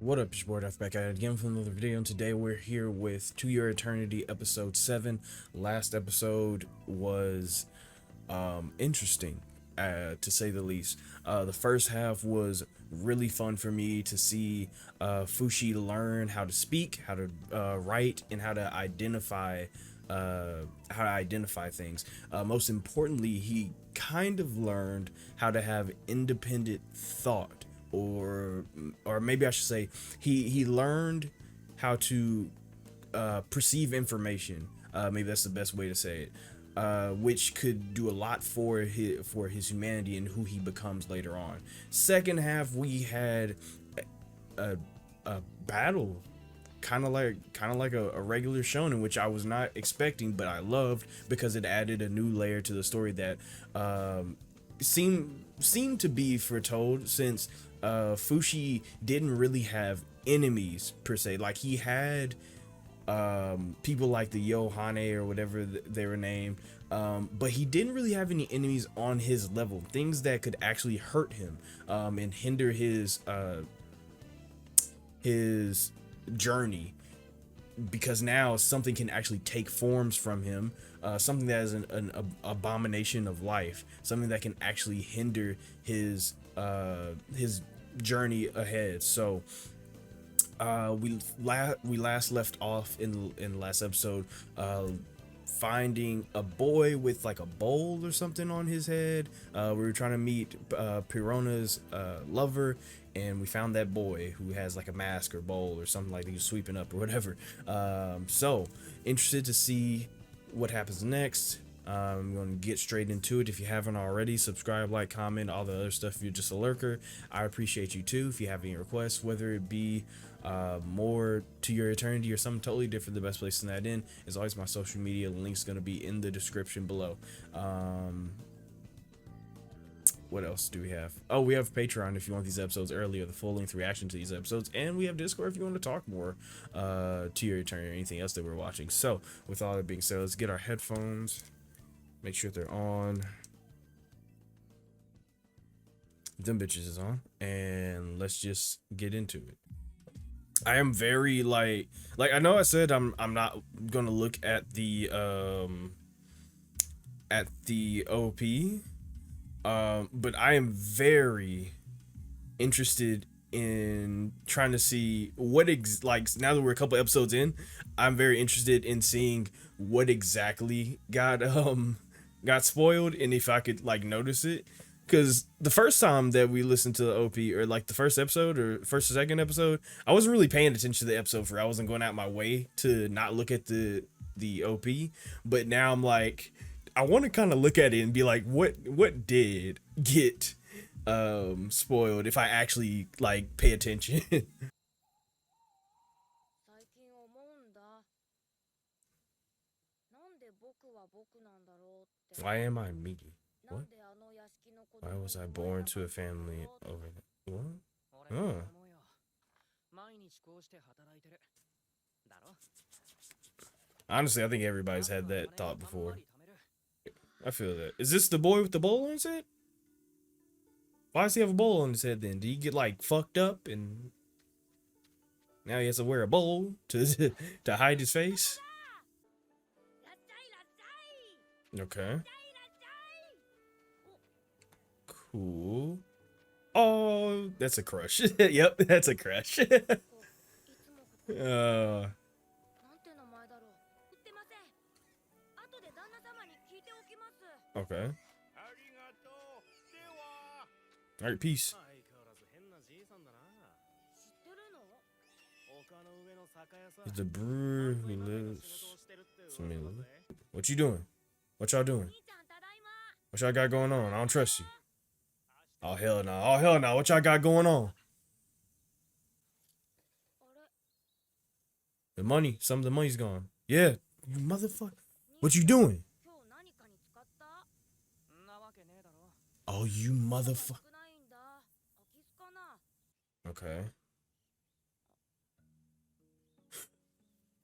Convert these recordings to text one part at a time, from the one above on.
What up, it's your boy Dvrth back at it again with another video, and today we're here with To Your Eternity episode 7. Last episode was interesting, to say the least. The first half was really fun for me to see Fushi learn how to speak, how to write, and how to identify things. Most importantly, he kind of learned how to have independent thought, or maybe I should say he learned how to perceive information. Maybe that's the best way to say it, which could do a lot for his humanity and who he becomes later on. Second half, we had a battle, kind of like a regular shonen, which I was not expecting, but I loved because it added a new layer to the story that seemed to be foretold, since Fushi didn't really have enemies per se. Like, he had people like the Yohane or whatever they were named, but he didn't really have any enemies on his level, things that could actually hurt him and hinder his journey, because now something can actually take forms from him, something that is an abomination of life, something that can actually hinder his journey ahead. So we last left off in the last episode, finding a boy with like a bowl or something on his head. We were trying to meet Pirona's lover, and we found that boy who has like a mask or bowl or something, like he was sweeping up or whatever. So interested to see what happens next. I'm going to get straight into it. If you haven't already, subscribe, like, comment, all the other stuff. If you're just a lurker, I appreciate you too. If you have any requests, whether it be more To Your Eternity or something totally different, the best place to send that in is always my social media. The link's going to be in the description below. What else do we have? Oh, we have Patreon if you want these episodes early, or the full-length reaction to these episodes, and we have Discord if you want to talk more To Your Eternity or anything else that we're watching. So with all that being said, let's get our headphones, make sure they're on, them bitches is on, and let's just get into it. I am very like I know I said I'm not gonna look at the OP, but I am very interested in trying to see what like, now that we're a couple episodes in, I'm very interested in seeing what exactly got spoiled, and if I could like notice it. Because the first time that we listened to the OP, or like the first episode or first or second episode, I wasn't really paying attention to the episode, for I wasn't going out my way to not look at the OP. But now I'm like, I want to kind of look at it and be like, what did get spoiled, if I actually like pay attention. Why am I me? What? Why was I born to a family over there? What? Oh. Honestly, I think everybody's had that thought before. I feel that. Is this the boy with the bowl on his head? Why does he have a bowl on his head then? Did he get like fucked up and now he has to wear a bowl to to hide his face? Okay. Cool. Oh, that's a crush. Yep, that's a crush. Okay. All right, peace. It's the brewer who lives. What you doing? What y'all doing? What y'all got going on? I don't trust you. Oh hell no! Oh hell no! What y'all got going on? The money. Some of the money's gone. Yeah, you motherfucker. What you doing? Oh, you motherfucker. Okay.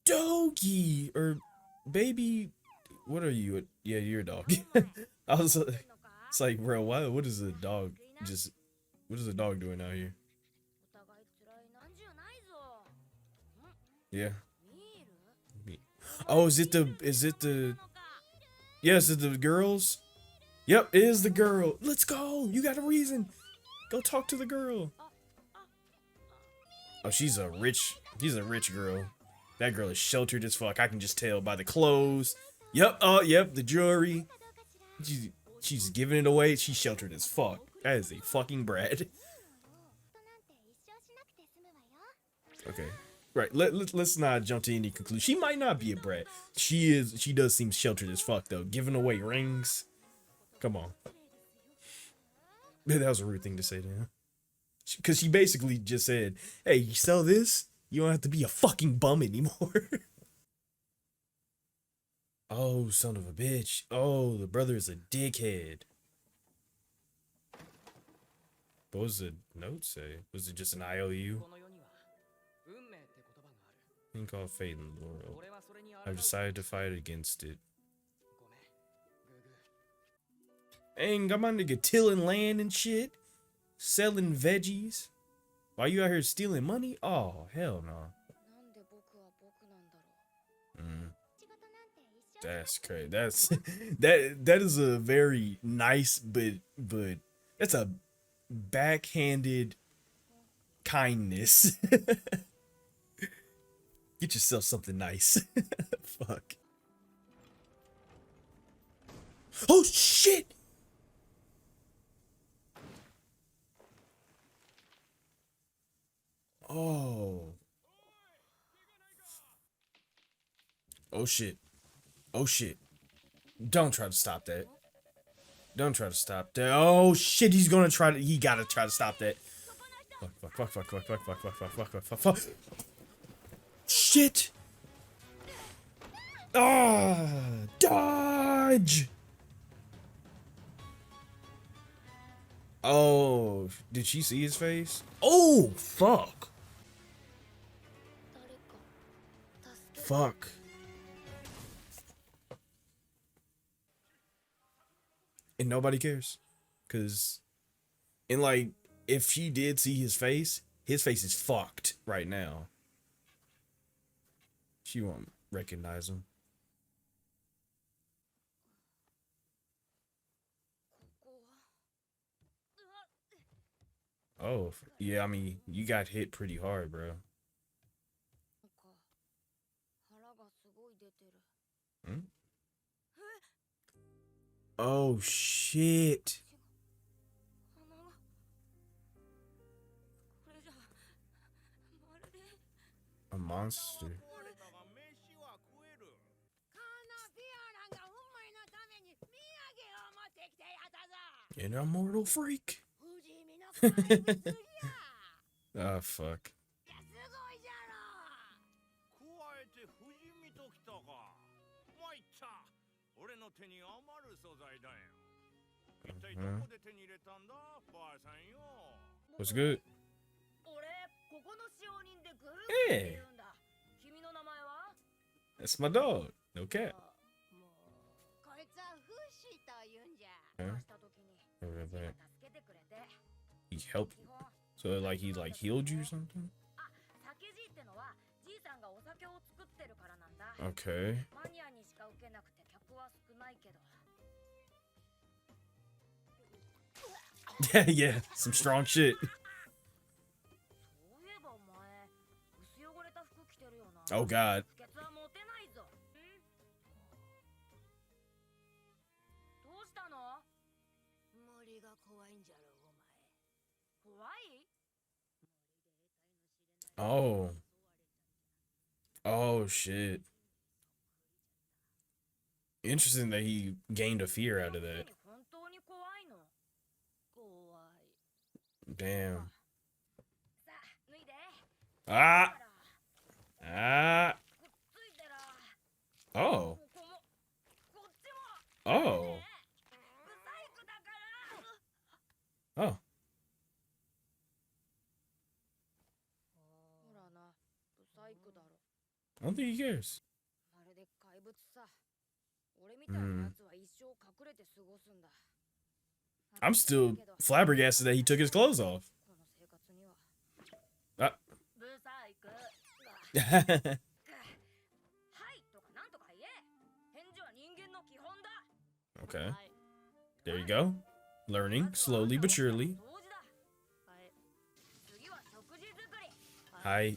Doggy or baby, what are you? Yeah, you're a dog. I was it's like, bro, what is a dog? What is a dog doing out here? Yeah. Oh, yes, is it the girls? Yep, it is the girl. Let's go. You got a reason. Go talk to the girl. Oh, she's a rich girl. That girl is sheltered as fuck. I can just tell by the clothes. Yep, yep, the jewelry. She's giving it away. She's sheltered as fuck. That is a fucking brat. Okay. Right, let's not jump to any conclusion. She might not be a brat. She does seem sheltered as fuck though. Giving away rings. Come on. That was a rude thing to say to him. Because she basically just said, hey, you sell this? You don't have to be a fucking bum anymore. Oh, son of a bitch. Oh, the brother is a dickhead. What was the note say? Was it just an IOU? Thing called fate in the world. I've decided to fight against it. Dang, got my nigga tilling land and shit. Selling veggies. Why you out here stealing money? Oh, hell no. That's crazy. That's that is a very nice but that's a backhanded kindness. Get yourself something nice. Fuck. Oh shit! Oh. Oh shit. Oh shit. Don't try to stop that. Don't try to stop that. Oh shit, he gotta try to stop that. Fuck. Shit! Ah! Dodge! Oh, did she see his face? Oh, fuck. Fuck. And nobody cares. Cause, and like, if she did see his face is fucked right now. She won't recognize him. Oh, yeah, I mean, you got hit pretty hard, bro. Hmm? Oh, shit. A monster. An immortal freak. Oh, fuck. What's good? Hey, that's my dog. No cat. He helped you. So like he healed you or something? Okay. Yeah, some strong shit. Oh god. Oh. Oh shit. Interesting that he gained a fear out of that. Damn. Ah. Ah. Oh. Oh. Oh. I don't think he cares. I'm still flabbergasted that he took his clothes off. Ah. Okay. There you go. Learning slowly but surely. Hi.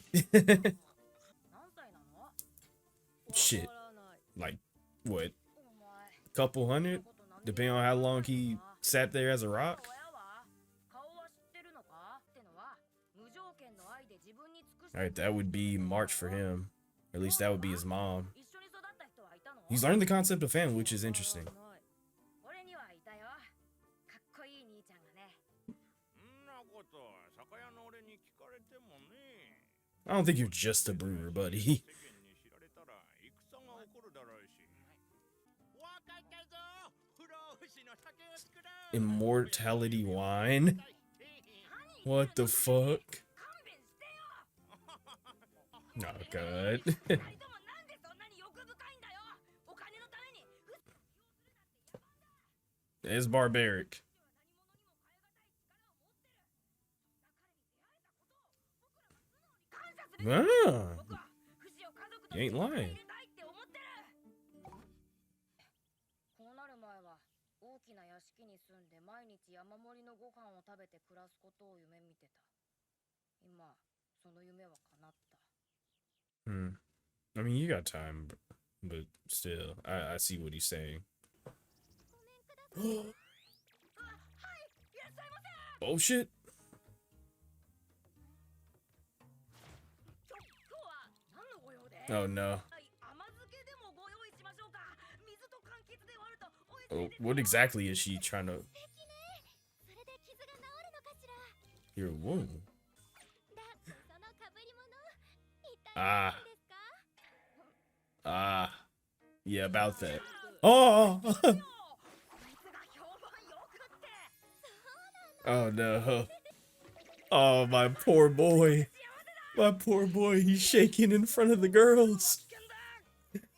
Shit. Like, what? Couple hundred? Depending on how long he sat there as a rock? Alright, that would be March for him. Or at least that would be his mom. He's learned the concept of family, which is interesting. I don't think you're just a brewer, buddy. Immortality wine? What the fuck? Oh, God. It's barbaric. Ah, you ain't lying. Hmm. I mean, you got time, but still, I see what he's saying. Oh shit. Oh no. Oh, what exactly is she trying to? Your wound. Ah. Ah. Yeah, about that. Oh. Oh no. Oh, my poor boy. My poor boy, he's shaking in front of the girls.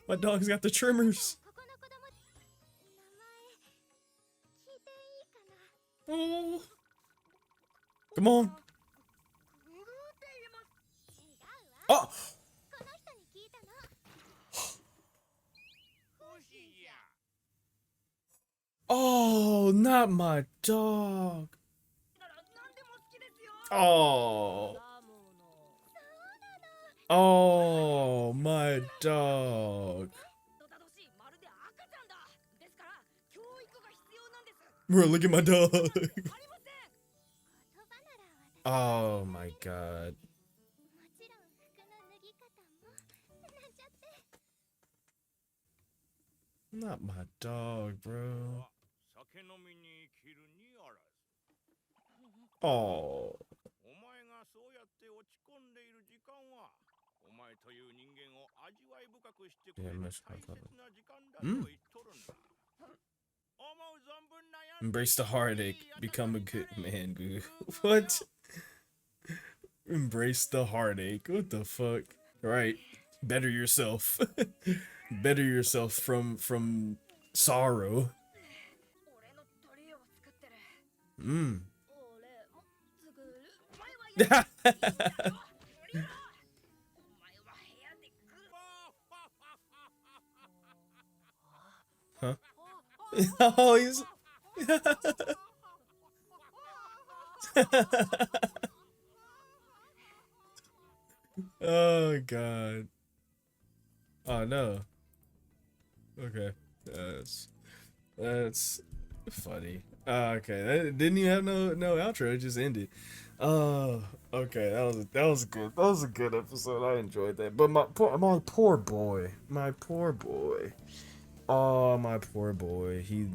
My dog's got the tremors. Oh. Come on. Oh. Oh, not my dog. Oh. Oh, my dog. Bro, look at my dog. Oh my God. Not my dog, bro. Oh. Yeah, mm. Embrace the heartache. Become a good man, Goo. What? Embrace the heartache. What the fuck? Right. Better yourself. Better yourself from sorrow. Mm. Huh? Oh, he's. Oh God. Oh no. Okay. That's funny. Okay. That didn't even have no outro. It just ended. Oh, okay. That was good. That was a good episode. I enjoyed that. But my poor boy. My poor boy. Oh, my poor boy. He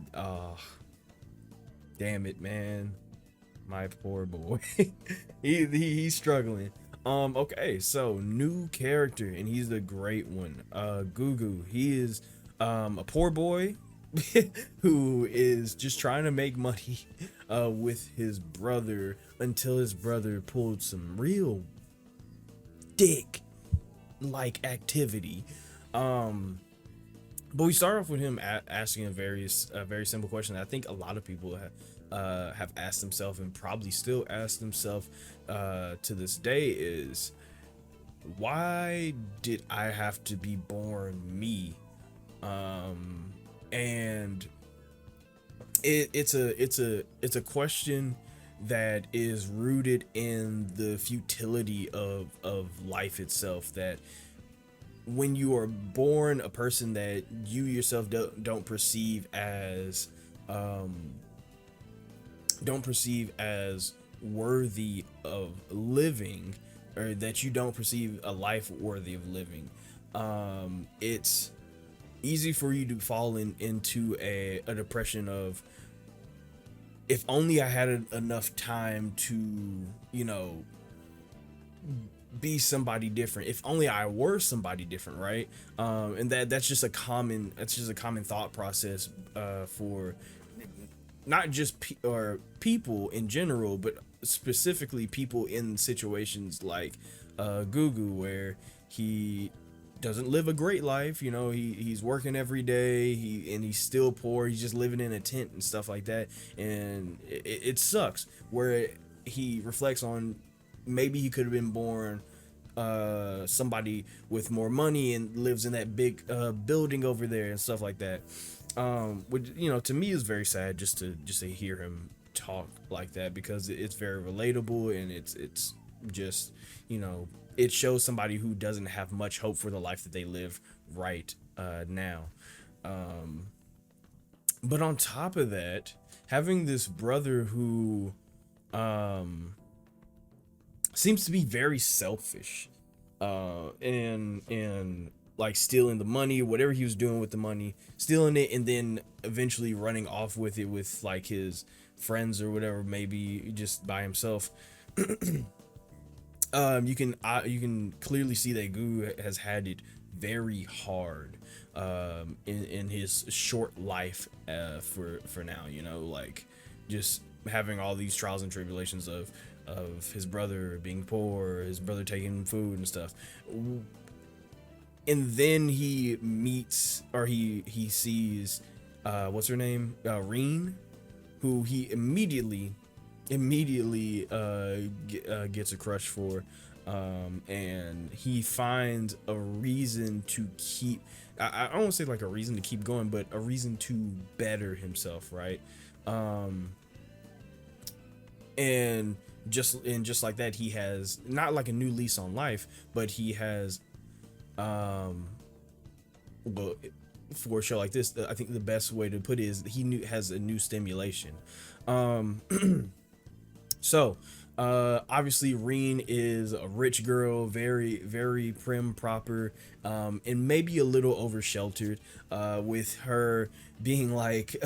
damn it, man. My poor boy. He's struggling. Okay, so new character, and he's the great one. Gugu. He is a poor boy who is just trying to make money with his brother until his brother pulled some real dick like activity. But we start off with him asking a very simple question that I think a lot of people have asked themselves and probably still ask themselves to this day is, why did I have to be born me? And it's a question that is rooted in the futility of life itself. That when you are born a person that you yourself don't perceive as um, don't perceive as worthy of living, or that you don't perceive a life worthy of living, it's easy for you to fall into a depression of, if only I had enough time to, you know, be somebody different. If only I were somebody different, right? And that's just a common thought process for not just people in general, but specifically people in situations like Gugu, where he doesn't live a great life. You know, he's working every day. He's still poor. He's just living in a tent and stuff like that, and it sucks. Where he reflects on, maybe he could have been born somebody with more money and lives in that big building over there and stuff like that. Which, you know, to me is very sad just to hear him talk like that, because it's very relatable, and it's just, you know, it shows somebody who doesn't have much hope for the life that they live right now. But on top of that, having this brother who seems to be very selfish, and like stealing the money, whatever he was doing with the money, stealing it, and then eventually running off with it with like his friends or whatever, maybe just by himself. You can clearly see that Goo has had it very hard in his short life for now. You know, like just having all these trials and tribulations of his brother being poor, his brother taking food and stuff. And then he meets, or he sees what's her name, Rin, who he immediately gets a crush for, and he finds a reason to keep, I don't want to say like a reason to keep going, but a reason to better himself, right? And just like that, he has not like a new lease on life, but he has well, for a show like this, I think the best way to put it is has a new stimulation. So obviously Reen is a rich girl, very very prim proper, and maybe a little over sheltered, with her being like,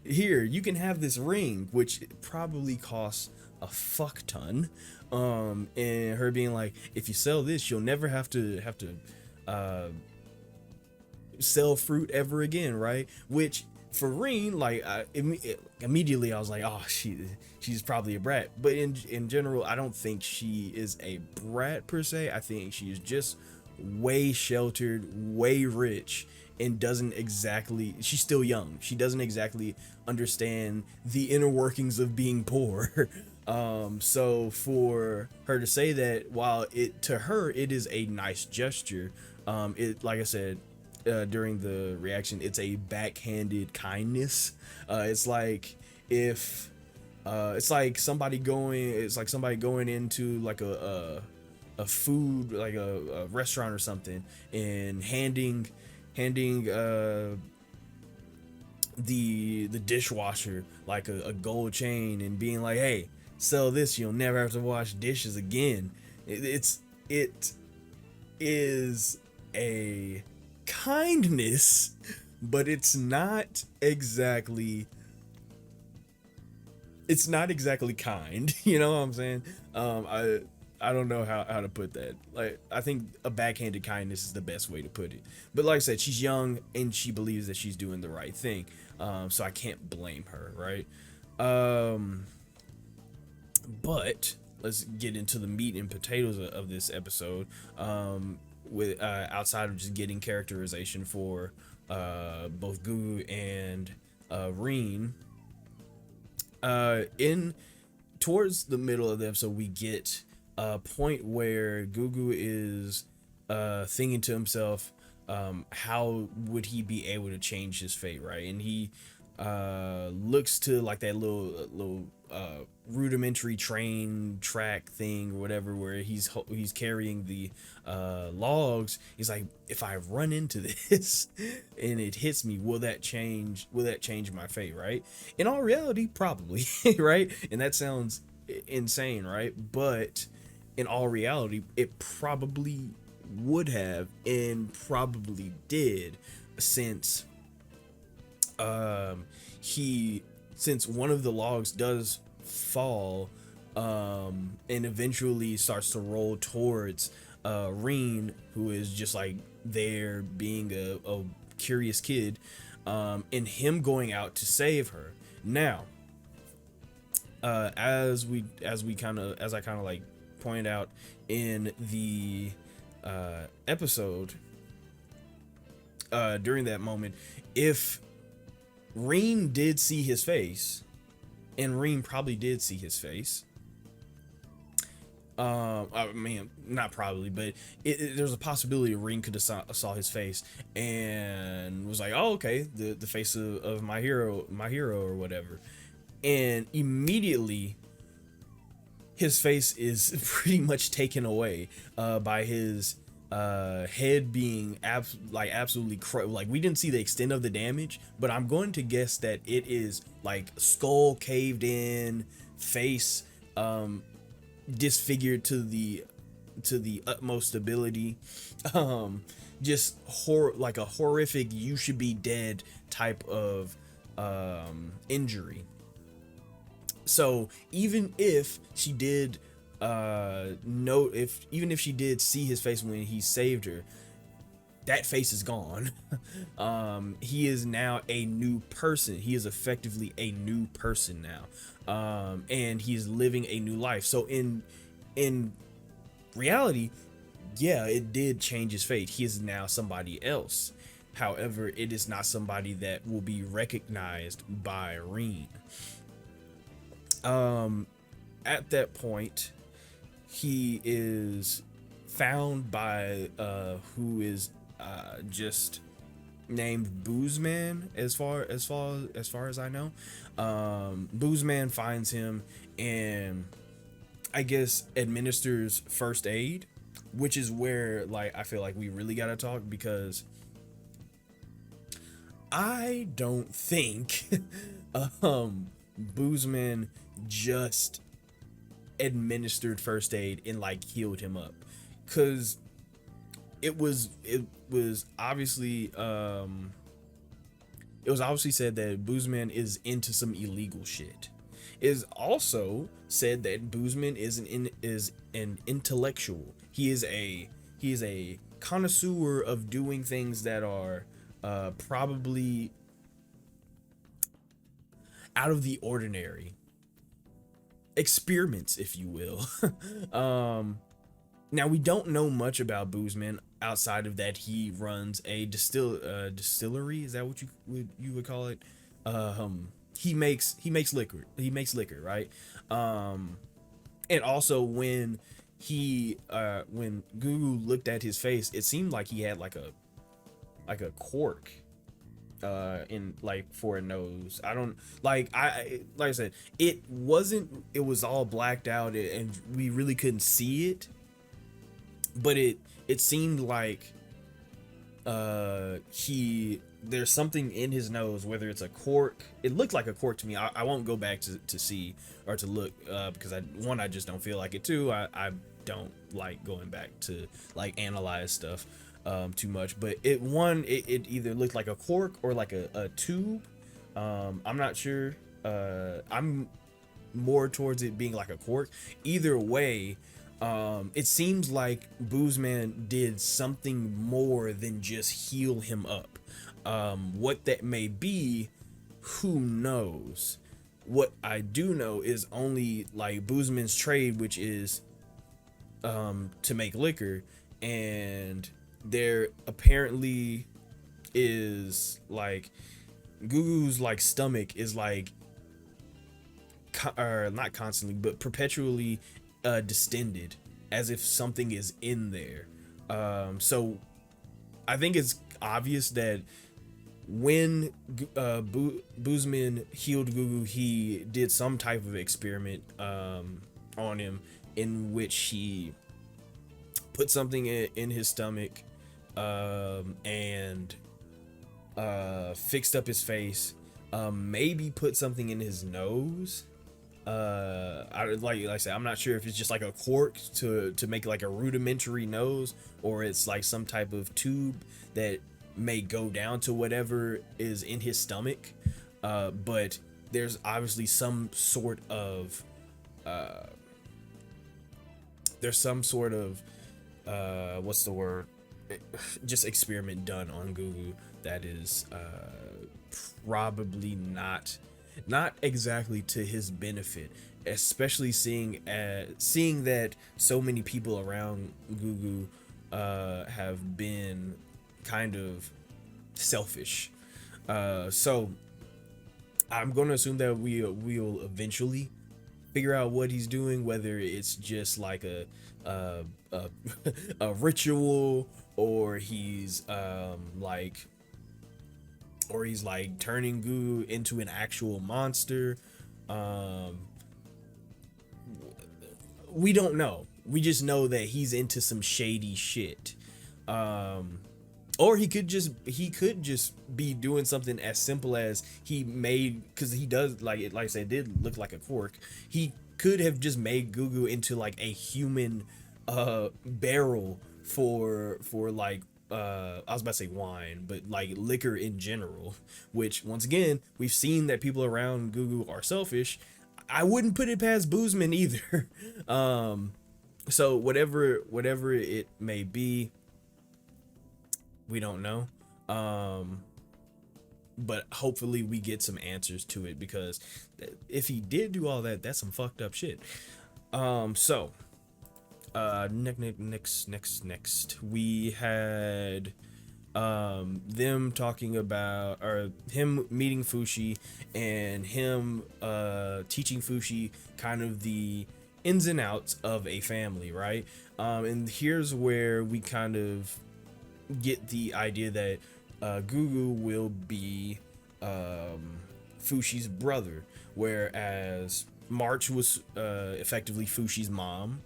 here, you can have this ring, which probably costs a fuck ton, and her being like, if you sell this, you'll never have to uh sell fruit ever again, right? Which for Reen, like, immediately I was like, oh, she's probably a brat. But in general, I don't think she is a brat per se. I think she is just way sheltered, way rich, and she's still young. She doesn't exactly understand the inner workings of being poor. So for her to say that, while to her it is a nice gesture, it, like I said, during the reaction, it's a backhanded kindness. It's like if it's like somebody going into like a food, like a restaurant or something, and handing the dishwasher like a gold chain, and being like, hey, sell this, you'll never have to wash dishes again. It is a kindness, but it's not exactly kind. You know what I'm saying? I don't know how to put that. Like, I think a backhanded kindness is the best way to put it. But like I said, she's young and she believes that she's doing the right thing. So I can't blame her, right? But let's get into the meat and potatoes of this episode. With outside of just getting characterization for both Gugu and Reen. In towards the middle of the episode, we get a point where Gugu is thinking to himself, how would he be able to change his fate, right? And he looks to like that little rudimentary train track thing or whatever, where he's carrying the logs. He's like, if I run into this and it hits me, will that change my fate, right? In all reality, probably. Right? And that sounds insane, right? But in all reality, it probably would have, and probably did, since he since one of the logs does fall, and eventually starts to roll towards Rin, who is just like there being a curious kid, and him going out to save her. Now, as I kind of like pointed out in the episode, during that moment, if Rin did see his face, and Rin probably did see his face. I mean, not probably, but there's a possibility Rin could have saw his face and was like, "Oh, okay, the face of my hero, or whatever," and immediately his face is pretty much taken away by his head being absolutely like, we didn't see the extent of the damage, but I'm going to guess that it is like skull caved in, face disfigured to the utmost ability, just like a horrific "you should be dead" type of injury. So even if she did even if she did see his face when he saved her, that face is gone. He is now a new person. He is effectively a new person now, and he's living a new life. So in reality, yeah, it did change his fate. He is now somebody else. However, it is not somebody that will be recognized by Rin. At that point, he is found by who is just named Boozeman, as far as I know. Boozeman finds him and I guess administers first aid, which is where, like, I feel like we really gotta talk, because I don't think Boozeman just administered first aid and like healed him up, because it was obviously said that Boozeman is into some illegal shit. It is also said that Boozeman is an intellectual. He is a connoisseur of doing things that are probably out of the ordinary. Experiments, if you will. Now, we don't know much about Boozeman outside of that he runs a distillery. Is that what you would call it? He makes liquor. He makes liquor, right? And also when Gugu looked at his face, it seemed like he had like a cork in, like, for a nose. I don't like I said, it was all blacked out and we really couldn't see it, but it seemed like there's something in his nose, whether it's a cork. It looked like a cork to me. I won't go back to see or to look, because I just don't feel like it. Two, I don't like going back to like analyze stuff too much, but it either looked like a cork or like a tube. I'm not sure. I'm more towards it being like a cork. Either way, it seems like Boozeman did something more than just heal him up. What that may be, who knows? What I do know is only like Boozeman's trade, which is to make liquor, and there apparently is like Gugu's like stomach is like not constantly but perpetually distended, as if something is in there. So I think it's obvious that when Boozeman healed Gugu, he did some type of experiment on him, in which he put something in his stomach and fixed up his face, maybe put something in his nose. Like I said, I'm not sure if it's just like a cork to make like a rudimentary nose, or it's like some type of tube that may go down to whatever is in his stomach. But there's obviously some sort of what's the word? Just experiment done on Gugu that is probably not exactly to his benefit, especially seeing that so many people around Gugu have been kind of selfish. So I'm going to assume that we'll eventually figure out what he's doing, whether it's just like a a ritual, or he's like turning Goo into an actual monster. We don't know. We just know that he's into some shady shit. Or he could just be doing something as simple as he made, because he does, like I said, it did look like a cork. He could have just made Gugu into like a human barrel for like I was about to say wine, but like liquor in general, which once again, we've seen that people around Gugu are selfish. I wouldn't put it past Boozeman either. So whatever it may be, we don't know. But hopefully we get some answers to it, because if he did do all that, that's some fucked up shit. So next we had them talking about, or him meeting Fushi, and him teaching Fushi kind of the ins and outs of a family, right? And here's where we kind of get the idea that Gugu will be Fushi's brother, whereas March was effectively Fushi's mom.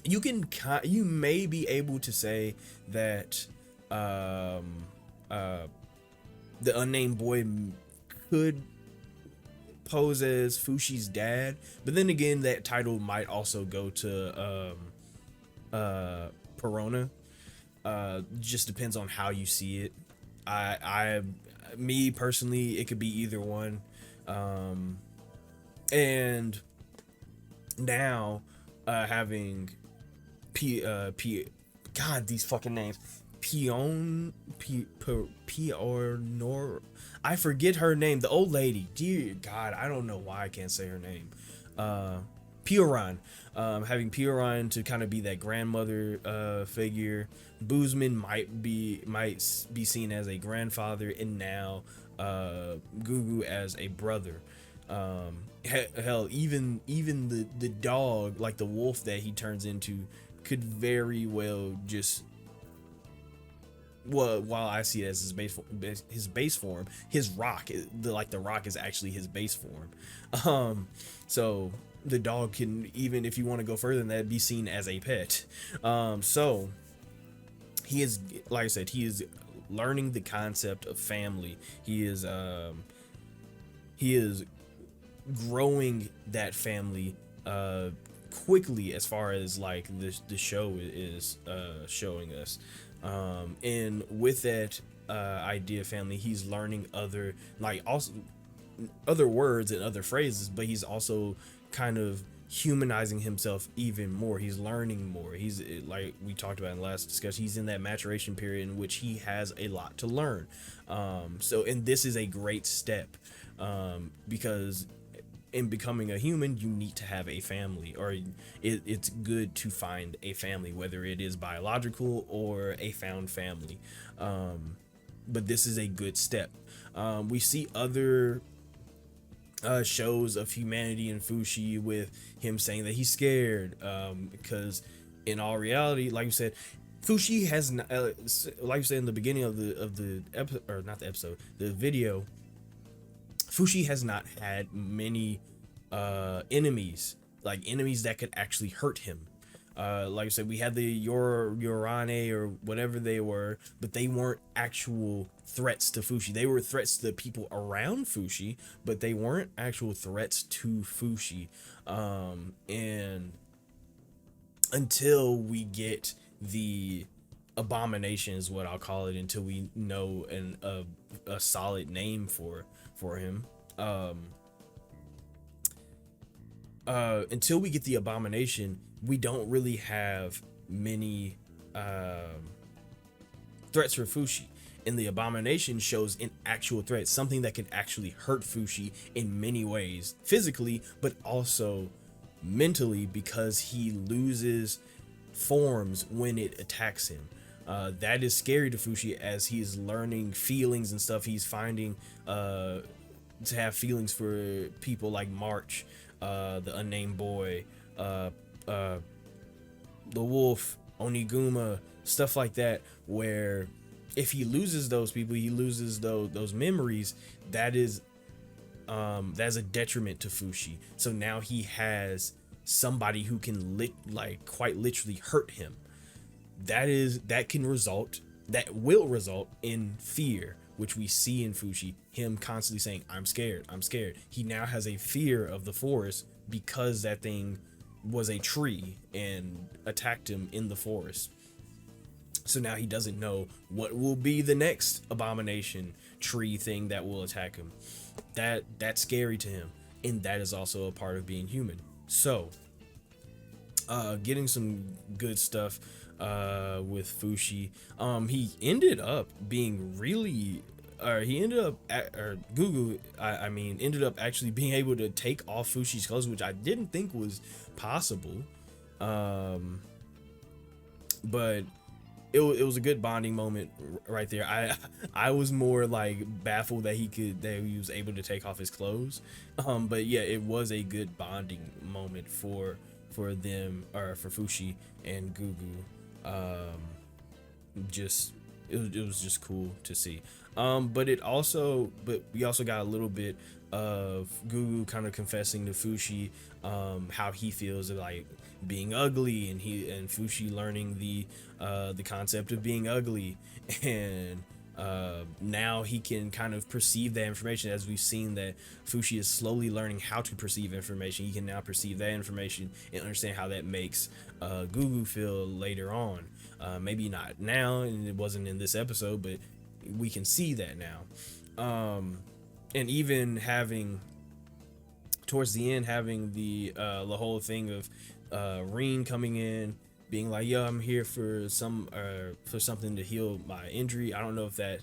You may be able to say that the unnamed boy could pose as Fushi's dad, but then again, that title might also go to Perona. Just depends on how you see it. Me personally, it could be either one. And now having God, these fucking names. I forget her name. The old lady. Dear God, I don't know why I can't say her name. Pioran. Having Pioran to kind of be that grandmother figure. Boozeman might be seen as a grandfather, and now Gugu as a brother. Hell, even the dog, like the wolf that he turns into, could very well just, well, while I see it as his base form, his rock, the rock is actually his base form. So the dog can, even if you want to go further than that, be seen as a pet. So he is, like I said, he is learning the concept of family. He is growing that family quickly, as far as like the show is showing us. And with that idea of family, he's learning other words and other phrases, but he's also kind of humanizing himself even more. He's learning more. He's, like we talked about in the last discussion, he's in that maturation period in which he has a lot to learn. And this is a great step, because in becoming a human, you need to have a family, or it's good to find a family, whether it is biological or a found family. But this is a good step. We see other shows of humanity in Fushi, with him saying that he's scared, because in all reality, like you said, Fushi has not, like you said in the beginning of the episode, or not the episode, the video, Fushi has not had many enemies, like enemies that could actually hurt him. Like I said, we had the Yorane or whatever they were, but they weren't actual threats to Fushi. They were threats to the people around Fushi, but they weren't actual threats to Fushi. And until we get the abomination, is what I'll call it, until we know a solid name for him. Until we get the abomination, we don't really have many threats for Fushi. And the abomination shows an actual threat, something that can actually hurt Fushi in many ways, physically, but also mentally, because he loses forms when it attacks him. That is scary to Fushi, as he's learning feelings and stuff. He's finding to have feelings for people like March, the unnamed boy, the wolf, Oniguma, stuff like that, where if he loses those people, he loses those memories, that's a detriment to Fushi. So now he has somebody who can quite literally hurt him. That will result in fear, which we see in Fushi, him constantly saying, I'm scared, I'm scared. He now has a fear of the forest because that thing was a tree and attacked him in the forest. So now he doesn't know what will be the next abomination tree thing that will attack him. That's scary to him, and that is also a part of being human. So getting some good stuff with Fushi. He ended up being really Gugu, ended up actually being able to take off Fushi's clothes, which I didn't think was possible. But it was a good bonding moment right there. I was more like baffled that he was able to take off his clothes. But yeah, it was a good bonding moment for them, or for Fushi and Gugu. It was just cool to see. But we also got a little bit of Gugu kind of confessing to Fushi how he feels like being ugly, and Fushi learning the concept of being ugly, and now he can kind of perceive that information, as we've seen that Fushi is slowly learning how to perceive information. He can now perceive that information and understand how that makes Gugu feel later on. Maybe not now, and it wasn't in this episode, but we can see that now. And even having towards the end, having the whole thing of Rin coming in, being like, "Yo, I'm here for something to heal my injury." I don't know I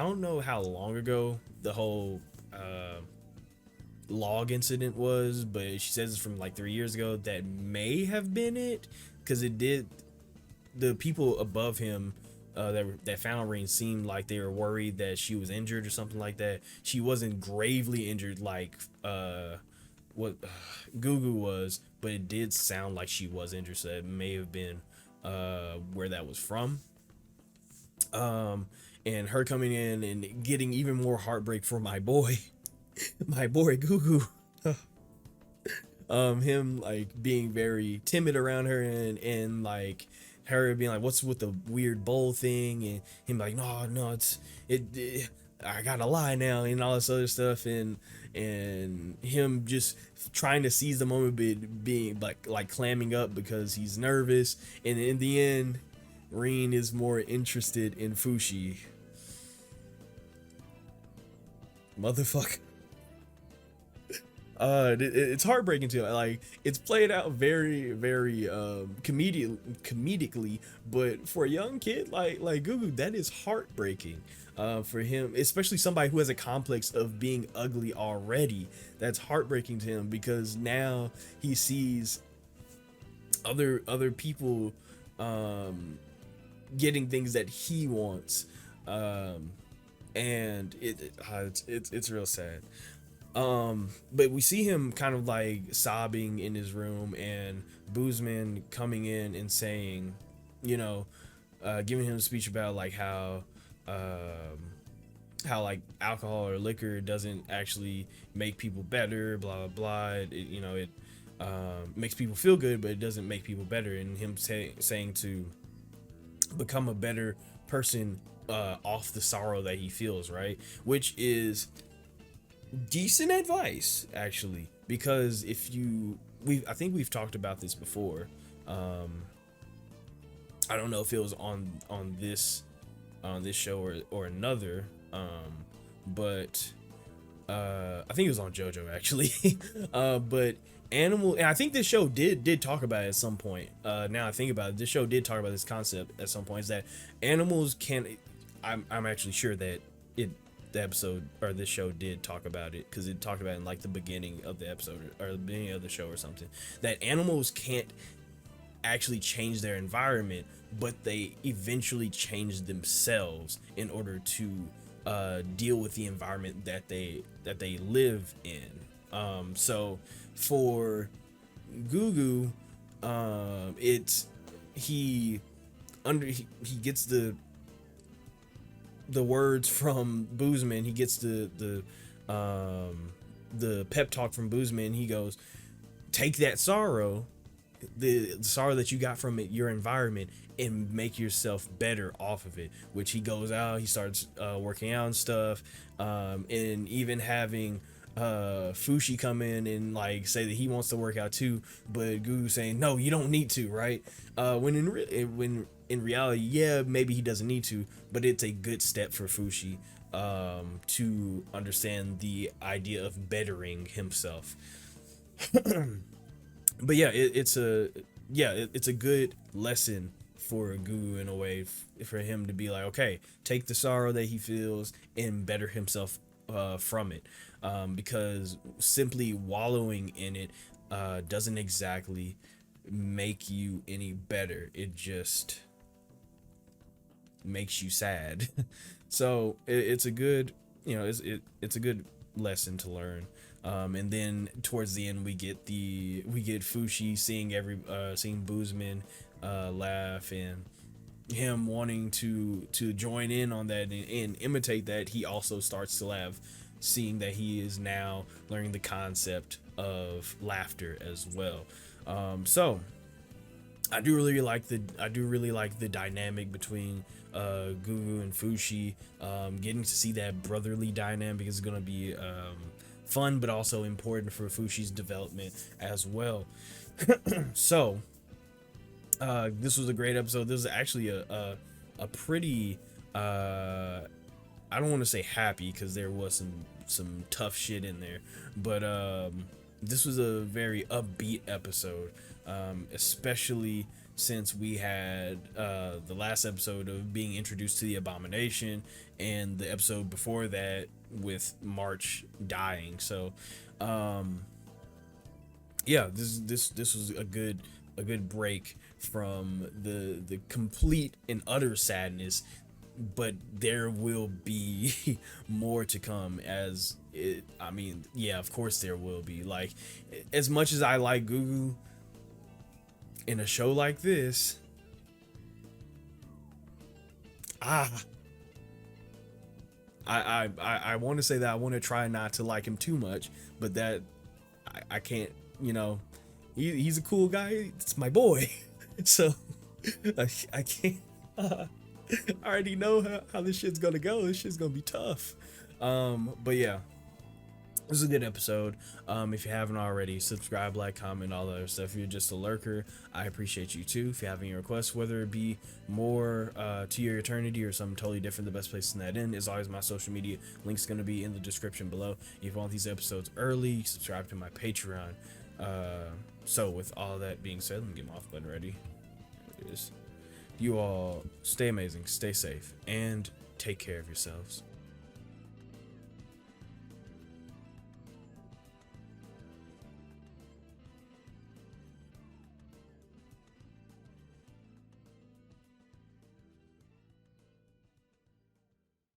don't know how long ago the whole log incident was, but she says it's from like 3 years ago. That may have been it, because the people above him that found Rin seemed like they were worried that she was injured or something like that. She wasn't gravely injured like what Gugu was, but it did sound like she was injured, so it may have been where that was from. And her coming in and getting even more heartbreak for my boy my boy Gugu. Him like being very timid around her, and like her being like, "What's with the weird bowl thing?" And him like, "No, it's I gotta lie now," and all this other stuff, and him just trying to seize the moment, being like clamming up because he's nervous, and in the end, Rin is more interested in Fushi. Motherfucker. It's heartbreaking too. Like, it's played out very, very comedically, but for a young kid like Gugu, that is heartbreaking. For him, especially somebody who has a complex of being ugly already, that's heartbreaking to him, because now he sees other people getting things that he wants, and it's real sad. But we see him kind of like sobbing in his room, and Boozeman coming in and saying, you know, giving him a speech about like how like alcohol or liquor doesn't actually make people better, blah blah blah. It makes people feel good, but it doesn't make people better. And him saying to become a better person off the sorrow that he feels, right? Which is decent advice, actually, because I think we've talked about this before. I don't know if it was on this show or another, but I think it was on JoJo, actually. But animal, and I think this show did talk about it at some point. Now I think about it, this show did talk about this concept at some point, is that animals can. I'm actually sure that the episode or this show did talk about it, because it talked about it in like the beginning of the episode or the beginning of the show or something, that animals can't actually change their environment, but they eventually change themselves in order to deal with the environment that they live in. So for Gugu, it's he gets the words from Boozeman. He gets the pep talk from Boozeman. He goes, take that sorrow, the sorrow that you got from your environment, and make yourself better off of it. Which he goes out, he starts working out and stuff, and even having Fushi come in and like say that he wants to work out too, but Gugu saying no, you don't need to, right? When in reality, yeah, maybe he doesn't need to, but it's a good step for Fushi to understand the idea of bettering himself. But yeah, it's a good lesson for Gugu in a way, for him to be like, okay, take the sorrow that he feels and better himself from it, because simply wallowing in it doesn't exactly make you any better. It just makes you sad. So it's a good, it's a good lesson to learn. And then towards the end, we get Fushi seeing seeing Boozeman laugh, and him wanting to join in on that and imitate that. He also starts to laugh, seeing that he is now learning the concept of laughter as well. So I do really like the dynamic between Gugu and Fushi. Getting to see that brotherly dynamic is gonna be fun, but also important for Fushi's development as well. So this was a great episode. This was actually a pretty I don't want to say happy, because there was some tough shit in there, but this was a very upbeat episode, especially since we had the last episode of being introduced to the Abomination, and the episode before that with March dying. So yeah, this was a good break from the complete and utter sadness, but there will be more to come. I mean, yeah, of course there will be. Like, as much as I like Gugu, in a show like this, I want to say that I want to try not to like him too much, but that I can't. He's a cool guy. It's my boy. So I can't. I already know how this shit's gonna go. This shit's gonna be tough. But yeah, this is a good episode. If you haven't already, subscribe, like, comment, all that other stuff. If you're just a lurker, I appreciate you too. If you have any requests, whether it be more to your eternity or something totally different, the best place to that in is always my social media. Link's gonna be in the description below. If you want these episodes early, subscribe to my Patreon. So with all that being said, let me get my off button ready. There it is. You all stay amazing, stay safe, and take care of yourselves.